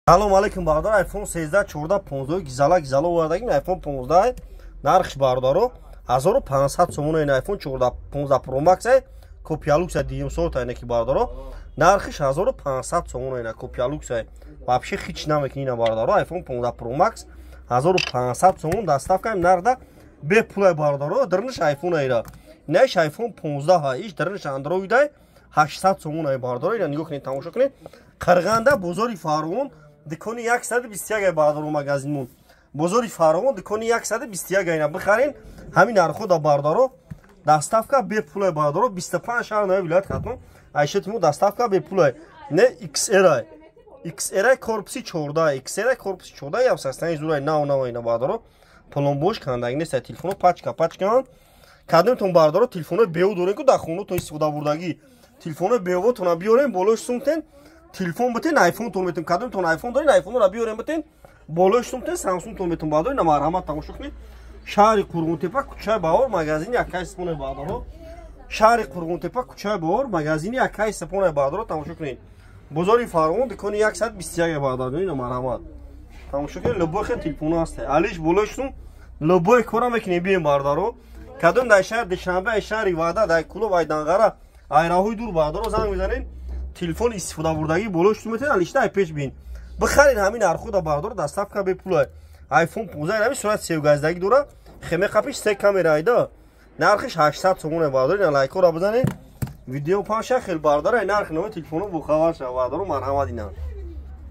Салом алейкум бардор, iPhone 13 14 15 гизала овардагим. iPhone 15 нархш бардоро 1500 сомон ин iPhone 14 15 Pro Max копиялукс DM100 таки бардоро нархш 1500 сомон ин копиялукс вообще хич намекина бардоро iPhone 15 Pro Max 1500 сомон доставкаем нарда бепулай бардоро дырныш iPhone ира неш iPhone 15 ҳа иш дырныш Android 800 сомон ай бардоро ин нигоҳ кунед тамошо кунед Қарғанда бозори Фарғон дикони 121 бардоро магазинмон бозори Фарғон дикони 121 ина бихарин ҳамин нархо да бардоро доставка бепулай бардоро 25 шаҳр наи вилоят хатмон айшатимо доставка бепулай не XR корпуси 14 XR корпуси 14 ям састани зурай нав ина бардоро пломбош кандаги нест телефоно пачка кадимтон бардоро телефоно беу дорем ку да хоно то истифода бурдаги телефоно беу тона биёрем болош сумтен телефон бутен iPhone тон метем кадом тон iPhone дорин iPhone ра биёрем бутен болош сумтен Samsung тон метем бадо ина марҳамат тамошо кунед шаҳри Қурғунтепа кӯчаи Баҳор магазини Акай Сапонаи Баҳдоро шаҳри Қурғунтепа кӯчаи Баҳор магазини Акай Сапонаи Баҳдоро тамошо кунед бозори Фарғон дикони 121 Баҳдоро ина марҳамат тамошо кунед любой хел телефоно аст алиш болош сум любой кора мекунед бием Баҳдоро кадом дар шаҳр Душанбе ай шаҳри Ваъда дар Кулов ай Данғара ай раҳои дур Баҳдоро занг мезанед телефон истифода бурдаги болош сумтен алишта ай пеш бин бихарин ҳамин нархода Баҳдоро доставка бепулай iPhone 15 ҳамин сурат севгаздагӣ дора хемеқапиш се камера айда нархиш 800 сомон Баҳдоро ина лайкора бизанед видео паша хел Баҳдоро ай нарх нови телефоно бухабар шава Баҳдоро марҳамат ина